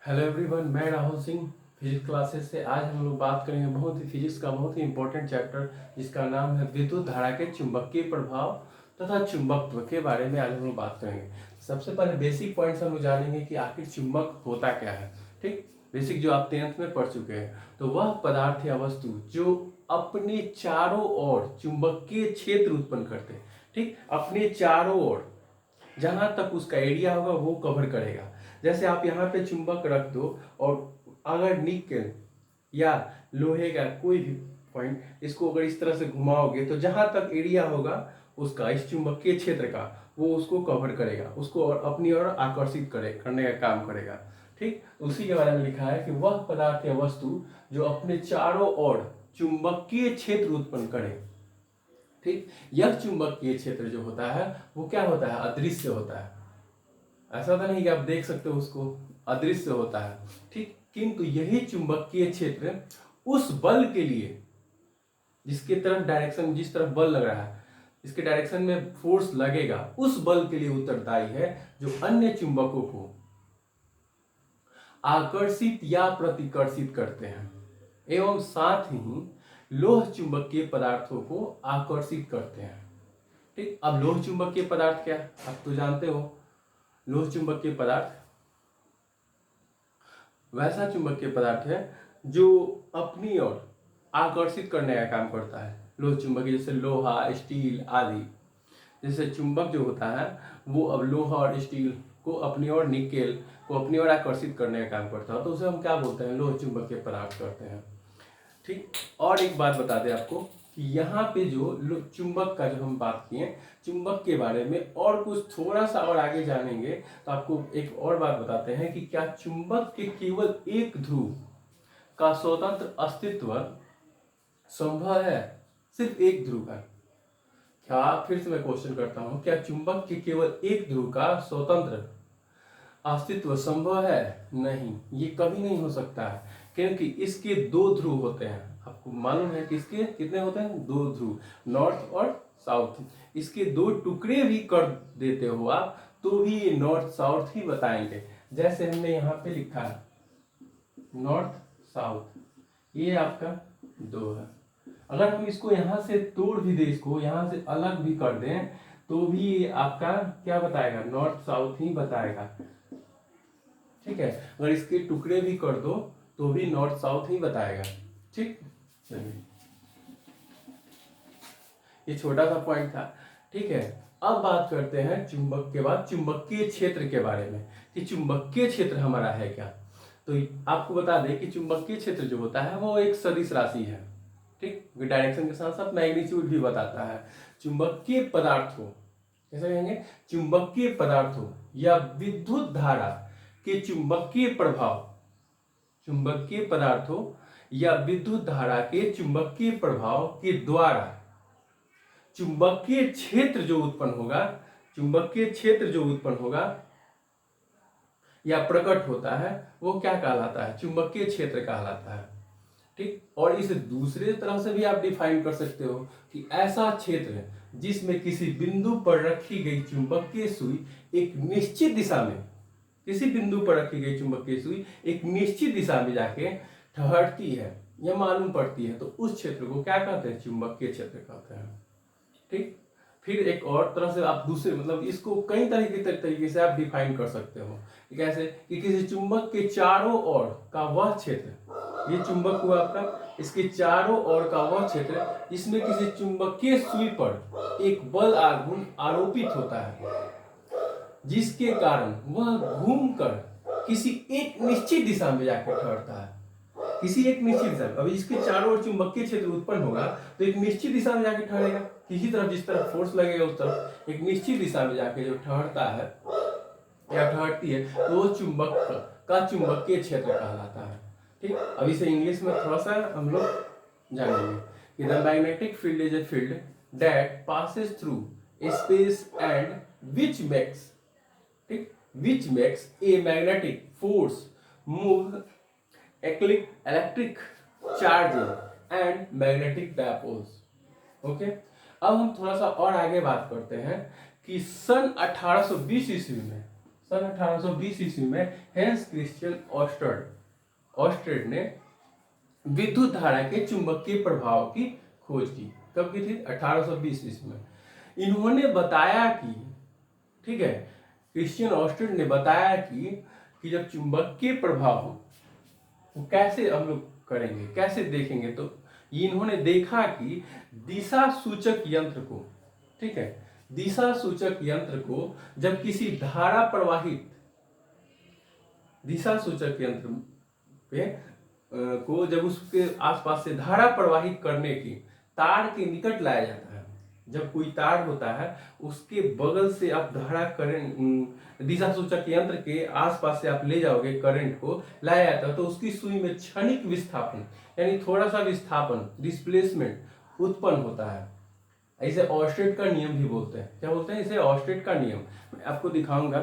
Hello everyone, मैं Rahul Singh physics classes से। आज हम लोग बात करेंगे फिजिक्स का बहुत ही इंपॉर्टेंट चैप्टर जिसका नाम है विद्युत धारा के चुंबकीय प्रभाव तथा चुंबकत्व के बारे में आज हम लोग बात करेंगे। सबसे पहले बेसिक पॉइंट्स हम लोग जानेंगे कि आखिर चुंबक होता क्या है। ठीक, बेसिक जो आप 10th में पढ़ चुके हैं। तो वह पदार्थ या वस्तु जो अपने चारों ओर चुंबकीय क्षेत्र उत्पन्न करते हैं। ठीक, अपने चारों ओर जहां तक उसका एरिया होगा वो कवर करेगा। जैसे आप यहाँ पे चुंबक रख दो और अगर निकेल या लोहे का कोई भी पॉइंट इसको अगर इस तरह से घुमाओगे तो जहां तक एरिया होगा उसका इस चुंबकीय क्षेत्र का वो उसको कवर करेगा, उसको और अपनी ओर आकर्षित करने का काम करेगा। ठीक, उसी के बारे में लिखा है कि वह पदार्थ या वस्तु जो अपने चारों ओर चुंबकीय क्षेत्र उत्पन्न करे। ठीक, यह चुंबकीय क्षेत्र जो होता है वो क्या होता है, अदृश्य होता है। ऐसा होता नहीं कि आप देख सकते हो उसको, अदृश्य होता है। ठीक, किंतु यही चुंबकीय क्षेत्र उस बल के लिए जिसके तरफ डायरेक्शन, जिस तरफ बल लग रहा है, इसके डायरेक्शन में फोर्स लगेगा, उस बल के लिए उत्तरदायी है जो अन्य चुंबकों को आकर्षित या प्रतिकर्षित करते हैं एवं साथ ही लोह चुंबकीय पदार्थों को आकर्षित करते हैं। ठीक, अब लोह चुंबकीय पदार्थ क्या है आप तो जानते हो। लोह चुंबकीय पदार्थ वैसा चुंबकीय पदार्थ है जो अपनी ओर आकर्षित करने का काम करता है। लोह चुंबकीय जैसे लोहा, स्टील आदि। जैसे चुंबक जो होता है वो अब लोहा और स्टील को अपनी ओर, निकेल को अपनी ओर आकर्षित करने का काम करता है, तो उसे हम क्या बोलते हैं, लोह चुंबकीय पदार्थ करते हैं। ठीक, और एक बात बता दें आपको कि यहाँ पे जो चुंबक का जो हम बात किए, चुंबक के बारे में और कुछ थोड़ा सा और आगे जानेंगे तो आपको एक और बात बताते हैं कि क्या चुंबक के केवल एक ध्रुव का स्वतंत्र अस्तित्व संभव है। सिर्फ एक ध्रुव का। क्या, फिर से मैं क्वेश्चन करता हूं, क्या चुंबक के केवल एक ध्रुव का स्वतंत्र अस्तित्व संभव है? नहीं, ये कभी नहीं हो सकता है, क्योंकि इसके दो ध्रुव होते हैं। आपको मालूम है कि इसके कितने होते हैं, दो ध्रुव, नॉर्थ और साउथ। इसके दो टुकड़े भी कर देते हो आप तो भी ये नॉर्थ साउथ ही बताएंगे। जैसे हमने यहाँ पे लिखा है नॉर्थ साउथ, ये आपका दो है। अगर हम इसको यहां से तोड़ भी दे, इसको यहां से अलग भी कर दें तो भी ये आपका क्या बताएगा, नॉर्थ साउथ ही बताएगा। ठीक है, अगर इसके टुकड़े भी कर दो तो भी नॉर्थ साउथ ही बताएगा। ठीक, चलिए ये छोटा सा पॉइंट था। ठीक है, अब बात करते हैं चुंबक के बाद चुंबकीय क्षेत्र के बारे में कि चुंबकीय क्षेत्र हमारा है क्या। तो आपको बता दें कि चुंबकीय क्षेत्र जो होता है वो एक सदिश राशि है। ठीक, डायरेक्शन के साथ साथ मैग्नीट्यूड भी बताता है। चुंबकीय पदार्थों, कैसे कहेंगे, चुंबकीय पदार्थों या विद्युत धारा के चुंबकीय प्रभाव, चुंबकीय पदार्थों या विद्युत धारा के चुंबकीय प्रभाव के द्वारा चुंबकीय क्षेत्र जो उत्पन्न होगा, चुंबकीय क्षेत्र जो उत्पन्न होगा या प्रकट होता है वो क्या कहलाता है, चुंबकीय क्षेत्र कहलाता है। ठीक, और इसे दूसरे तरह से भी आप डिफाइन कर सकते हो कि ऐसा क्षेत्र जिसमें किसी बिंदु पर रखी गई चुंबकीय सुई एक निश्चित दिशा में, किसी बिंदु पर रखी गई चुंबकीय सुई एक निश्चित दिशा में जाके ठहरती है या मालूम पड़ती है, तो उस क्षेत्र को क्या कहते हैं, चुंबकीय क्षेत्र कहते हैं। ठीक, फिर एक और तरह से आप दूसरे, मतलब इसको कई तरीके से आप डिफाइन कर सकते हो। कैसे कि किसी चुंबक के चारों ओर का वह क्षेत्र, ये चुंबक हुआ आपका, इसके चारों ओर का वह क्षेत्र जिसमें किसी चुंबकीय सुई पर एक बल आघूर्ण आरोपित होता है, जिसके कारण वह घूमकर किसी एक निश्चित दिशा में जाकर ठहरता है। किसी एक निश्चित दिशा में, अभी इसके चारों ओर चुंबकीय क्षेत्र उत्पन्न होगा तो एक निश्चित दिशा में जाके ठहरेगा, किसी तरफ, जिस तरफ फोर्स लगेगा उस तरफ एक निश्चित दिशा में जाके जो ठहरता है या ठहरती है तो वो चुंबक का चुंबकीय क्षेत्र कहलाता है। ठीक, अब इसे इंग्लिश में थोड़ा सा हम लोग जानेंगे कि the magnetic field is a field that passes through space and which makes, ठीक, which makes a magnetic force move electric charge and magnetic dipoles. Okay, अब हम थोड़ा सा और आगे बात करते हैं कि सन 1820 ईस्वी में, सन 1820 ईस्वी में हेंस क्रिश्चियन ऑस्टर्ड ने विद्युत धारा के चुंबकीय प्रभाव की खोज की। कब की थी? 1820 ईस्वी में। इन्होंने बताया कि, ठीक है, क्रिश्चियन ऑस्टर्ड ने बताया कि जब चुंबकीय प्रभाव वो कैसे हम लोग करेंगे, कैसे देखेंगे, तो इन्होंने देखा कि दिशा सूचक यंत्र को, ठीक है, दिशा सूचक यंत्र को जब किसी धारा प्रवाहित दिशा सूचक यंत्र पे को जब उसके आसपास से धारा प्रवाहित करने की तार के निकट लाया जाता है, जब कोई तार होता है उसके बगल से आप धारा करंट दिशा सूचक यंत्र के आसपास से आप ले जाओगे, करंट को लाया जाता है, तो उसकी सुई में क्षणिक विस्थापन यानी थोड़ा सा विस्थापन, डिस्प्लेसमेंट उत्पन्न होता है। इसे ऑस्टेड का नियम भी बोलते हैं। क्या बोलते हैं? इसे ऑस्टेड का नियम। मैं आपको दिखाऊंगा,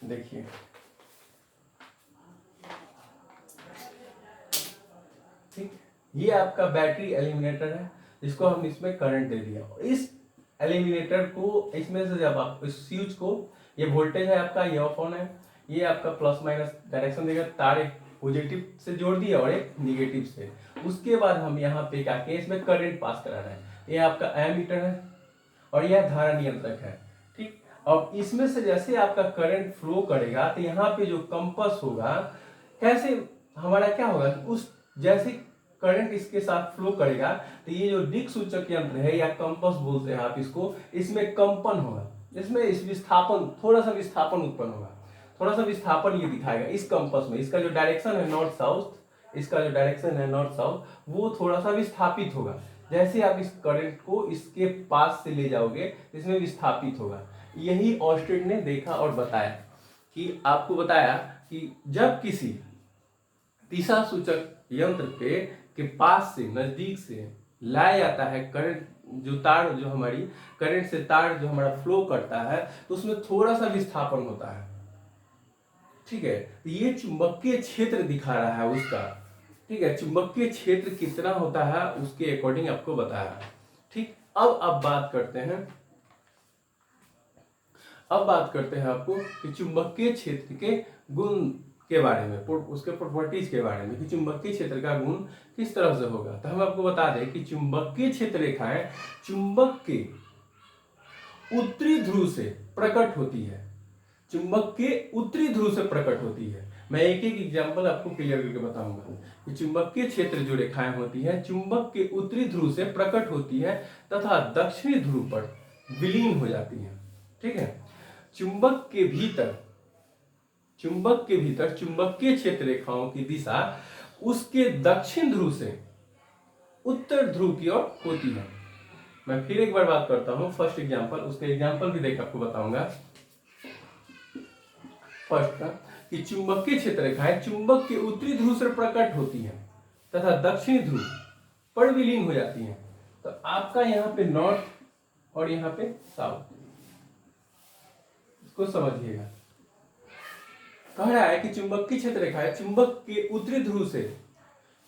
देखिए, ठीक, ये आपका बैटरी एलिमिनेटर है जिसको हम इसमें करंट दे दिया। इस एलिमिनेटर को, इसमें से जब आप इस स्विच को, ये वोल्टेज है आपका, ये ऑफ ऑन है, ये आपका प्लस माइनस डायरेक्शन देगा, तार एक पॉजिटिव से जोड़ दिया और एक निगेटिव से। उसके बाद हम यहाँ पे क्या किए, इसमें करंट पास करा रहे हैं। ये आपका एमीटर है और यह धारा नियंत्रक है, ठीक। और इसमें से जैसे आपका करंट फ्लो करेगा तो यहाँ पे जो कंपस होगा, कैसे हमारा क्या होगा, उस जैसे करंट इसके साथ फ्लो करेगा तो ये जो दिक् सूचक यंत्र है या कंपस बोलते हैं आप इसको, इसमें कंपन होगा, इसमें इस विस्थापन, थोड़ा सा विस्थापन उत्पन्न होगा, थोड़ा सा विस्थापन ये दिखाएगा इस कंपस में। इसका जो डायरेक्शन है नॉर्थ साउथ, इसका जो डायरेक्शन है नॉर्थ साउथ, वो थोड़ा सा विस्थापित होगा। जैसे आप इस करंट को इसके पास से ले जाओगे इसमें विस्थापित होगा। यही ऑस्टेड ने देखा और बताया कि, आपको बताया कि जब किसी दिशा सूचक यंत्र के पास से, नजदीक से लाया जाता है करंट, जो तार, जो हमारी करंट से तार जो हमारा फ्लो करता है, तो उसमें थोड़ा सा विस्थापन होता है, ठीक है। तो ये चुंबकीय क्षेत्र दिखा रहा है उसका, ठीक है, चुंबकीय क्षेत्र कितना होता है उसके अकॉर्डिंग आपको बताया, ठीक। अब बात करते हैं आपको कि चुंबकीय क्षेत्र के गुण के बारे में, उसके प्रॉपर्टीज के बारे में, कि चुंबकीय क्षेत्र का गुण किस तरह से होगा। तो हम आपको बता दें कि चुंबकीय क्षेत्र रेखाएं चुंबक के उत्तरी ध्रुव से प्रकट होती है, चुंबक के उत्तरी ध्रुव से प्रकट होती है। मैं एक एक एग्जांपल आपको क्लियर करके बताऊंगा कि चुंबकीय क्षेत्र जो रेखाएं होती हैं चुंबक के उत्तरी ध्रुव से प्रकट होती है तथा दक्षिणी ध्रुव पर विलीन हो जाती हैं, ठीक है। चुंबक के भीतर चुंबकीय क्षेत्र रेखाओं की दिशा उसके दक्षिण ध्रुव से उत्तर ध्रुव की ओर होती है। मैं फिर एक बार बात करता हूं, फर्स्ट एग्जांपल, उसका एग्जांपल भी देख आपको बताऊंगा। फर्स्ट का कि चुंबकीय क्षेत्र रेखाएं चुंबक के उत्तरी ध्रुव से प्रकट होती हैं तथा दक्षिणी ध्रुव पर विलीन हो जाती हैं। तो आपका यहाँ पे नॉर्थ और यहाँ पे साउथ, इसको समझिएगा। कह रहा है कि चुंबकीय क्षेत्र रेखाएं चुंबक के उत्तरी ध्रुव से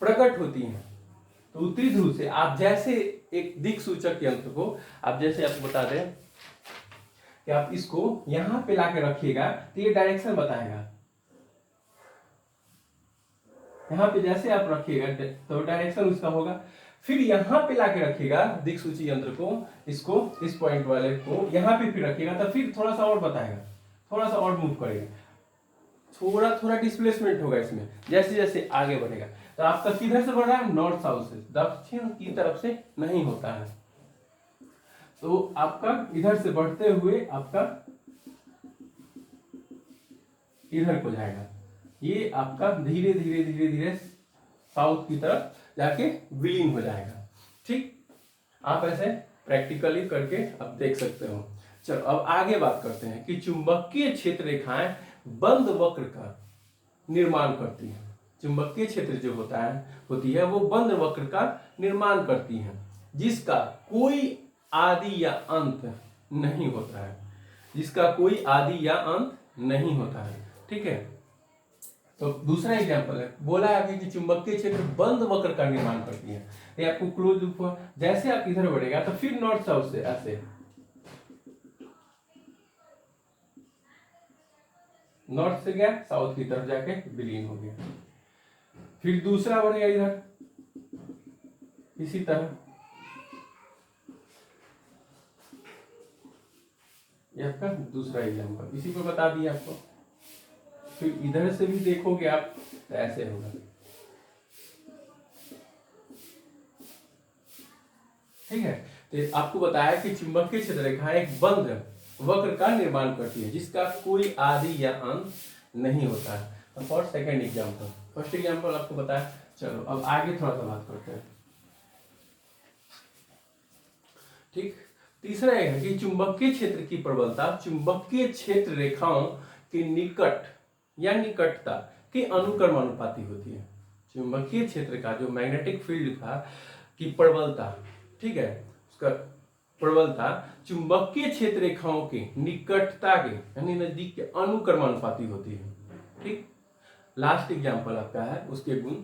प्रकट होती हैं। तो उत्तरी ध्रुव से आप जैसे एक दिक् सूचक यंत्र को, आप जैसे आपको बता दें कि आप इसको यहां पे लाके रखिएगा तो ये डायरेक्शन बताएगा। यहां पे जैसे आप रखिएगा तो डायरेक्शन उसका होगा। फिर यहां पे लाके रखिएगा दिक् सूची यंत्र को, इसको, इस पॉइंट वाले को यहां पे फिर रखिएगा तो फिर थोड़ा सा और बताएगा, थोड़ा सा और मूव करेगा, थोड़ा डिस्प्लेसमेंट होगा इसमें जैसे जैसे आगे बढ़ेगा। तो आपका किधर से बढ़ रहा है? नॉर्थ साउथ से, दक्षिण की तरफ से नहीं होता है। तो आपका इधर से बढ़ते हुए आपका इधर को जाएगा, ये आपका धीरे धीरे धीरे धीरे साउथ की तरफ जाके विलीन हो जाएगा, ठीक। आप ऐसे प्रैक्टिकली करके आप देख सकते हो। चलो अब आगे बात करते हैं कि चुंबकीय क्षेत्र रेखाएं बंद वक्र का निर्माण करती हैं। चुंबकीय क्षेत्र जो होती है वो बंद वक्र का निर्माण करती हैं जिसका कोई आदि या अंत नहीं होता है, जिसका कोई आदि या अंत नहीं होता है, ठीक है। तो दूसरा एग्जांपल है, बोला है कि चुंबकीय क्षेत्र बंद वक्र का निर्माण करती है। ये आपको क्लोज लूप हुआ, जैसे आप इधर बढ़ेगा तो फिर नॉर्थ साउथ से ऐसे नॉर्थ से गया साउथ की तरफ जाके विलीन हो गया। फिर दूसरा बनेगा इधर इसी तरह, ये आपका दूसरा एग्जाम्पल, इसी को बता दिया आपको। फिर इधर से भी देखोगे आप तो ऐसे होगा, ठीक है। तो आपको बताया कि चुंबकीय क्षेत्र रेखा एक बंद वक्र का निर्माण करती है जिसका कोई आदि या अंत नहीं होता है। For second example, first example आपको बताया। चलो अब आगे थोड़ा सा बात करते हैं, ठीक। तीसरा है कि चुंबकीय क्षेत्र की प्रबलता चुंबकीय क्षेत्र रेखाओं के निकट या निकटता के अनुक्रमानुपाती होती है। चुंबकीय क्षेत्र का जो मैग्नेटिक फील्ड का की प्रबलता, ठीक है, उसका प्रबलता चुंबकीय क्षेत्र रेखाओं के निकटता के यानी नजदीक के अनुक्रमानुपाती होती है, ठीक। लास्ट एग्जांपल आपका है उसके गुण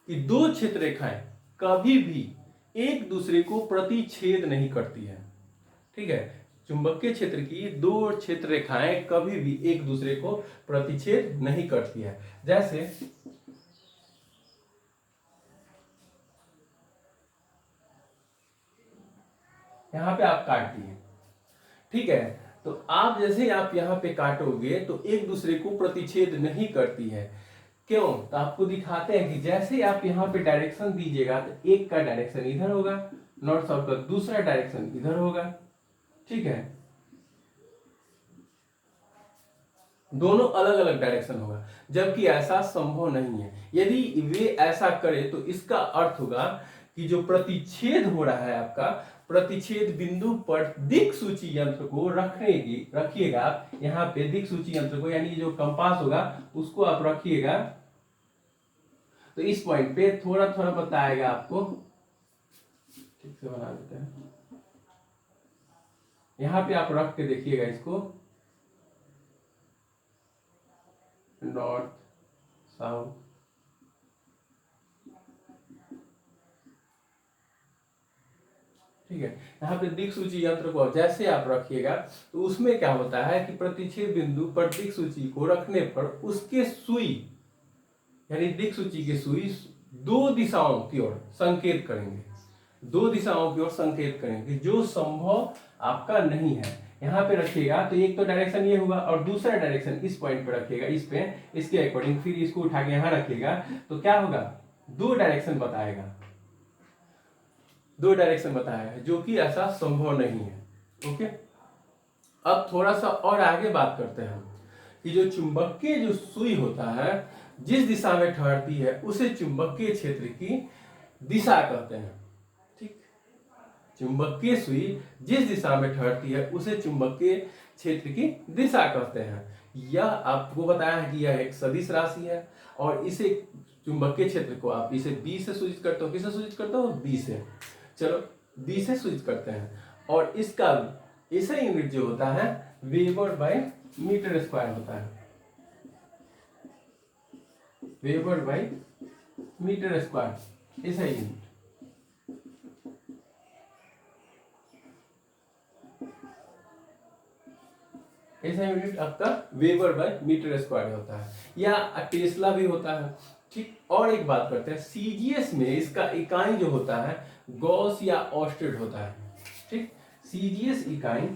कि दो क्षेत्र रेखाएं कभी भी एक दूसरे को प्रतिच्छेद नहीं करती है, ठीक है। चुंबकीय क्षेत्र की दो क्षेत्र रेखाएं कभी भी एक दूसरे को प्रतिच्छेद नहीं करती है। जैसे यहां पे आप काट दिए, ठीक है, तो आप जैसे आप यहां पे काटोगे तो एक दूसरे को प्रतिच्छेद नहीं करती है। क्यों? तो आपको दिखाते हैं कि जैसे आप यहाँ पे डायरेक्शन दीजिएगा तो एक का डायरेक्शन इधर होगा नॉर्थ साउथ का, दूसरा डायरेक्शन इधर होगा, ठीक है, दोनों अलग अलग डायरेक्शन होगा, जबकि ऐसा संभव नहीं है। यदि वे ऐसा करे तो इसका अर्थ होगा कि जो प्रतिच्छेद हो रहा है आपका प्रतिच्छेद बिंदु पर दिक्सूची यंत्र को रखिएगा आप यहाँ पे दिक्सूची यंत्र को, यानी जो कंपास होगा उसको आप रखिएगा, तो इस पॉइंट पे थोड़ा थोड़ा बताएगा आपको, ठीक से बना देते हैं। यहां पे आप रख के देखिएगा इसको, नॉर्थ साउथ, ठीक है। यहाँ पे दिक्सूची यंत्र को जैसे आप रखिएगा तो उसमें क्या होता है कि प्रतिच्छेद बिंदु पर दिक्सूची को रखने पर उसके सुई यानी दिक्सूची के सुई दो दिशाओं की ओर संकेत करेंगे, दो दिशाओं की ओर संकेत करेंगे, जो संभव आपका नहीं है। यहाँ पे रखिएगा तो एक तो डायरेक्शन ये होगा और दूसरा डायरेक्शन इस पॉइंट पे रखिएगा, इस पे इसके अकॉर्डिंग, फिर इसको उठा के यहाँ रखिएगा तो क्या होगा, दो डायरेक्शन बताएगा, दो डायरेक्शन बताया है, जो कि ऐसा संभव नहीं है। ओके, अब थोड़ा सा और आगे बात करते हैं कि जो चुंबकीय जो सुई होता है जिस दिशा में ठहरती है उसे चुंबकीय क्षेत्र की दिशा कहते हैं, ठीक। चुंबकीय सुई जिस दिशा में ठहरती है उसे चुंबकीय क्षेत्र की दिशा कहते हैं। यह आपको बताया है कि यह एक सदिश राशि है और इसे चुंबकीय क्षेत्र को आप इसे बी से सूचित करते हो, किससे सूचित करते हो, बी से, चलो बी से सूचित करते हैं। और इसका ऐसा यूनिट जो होता है वेबर बाय मीटर स्क्वायर होता है, वेबर बाय मीटर स्क्वायर ऐसा यूनिट, ऐसा यूनिट आपका वेबर बाय मीटर स्क्वायर होता है या टेस्ला भी होता है, ठीक। और एक बात करते हैं, सीजीएस में इसका इकाई जो होता है गॉस या ऑस्टेड होता है, ठीक। सीजीएस इकाई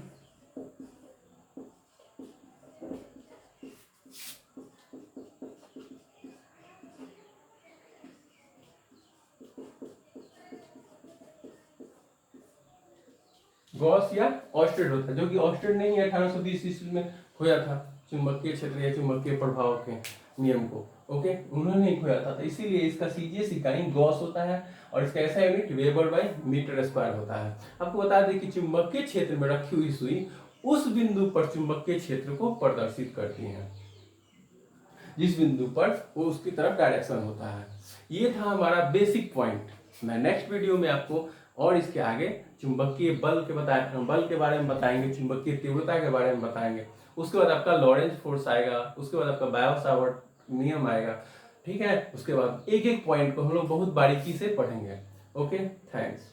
गॉस या ऑस्टेड होता है, जो कि ऑस्टेड नहीं है, 1820 ईस्वी में खोया था चुंबकीय क्षेत्र या चुंबकीय प्रभाव के नियम को, ओके, उन्होंने ही खोया था, तो इसीलिए इसका सीजीएस इकाई गॉस होता है और इसका ऐसा unit weber by metre square होता है। आपको बता दें कि चुंबकीय क्षेत्र में रखी हुई सुई उस बिंदु पर चुंबकीय क्षेत्र को प्रदर्शित करती है जिस बिंदु पर वो उसकी तरफ डायरेक्शन होता है। ये था हमारा बेसिक पॉइंट। मैं नेक्स्ट वीडियो में आपको और इसके आगे चुंबकीय बल के बारे में बताएंगे, चुंबकीय तीव्रता के बारे में बताएंगे, उसके बाद आपका लॉरेंज फोर्स आएगा, उसके बाद आपका बायो-सावर्ट नियम आएगा, ठीक है। उसके बाद एक एक पॉइंट को हम लोग बहुत बारीकी से पढ़ेंगे। Okay, thanks.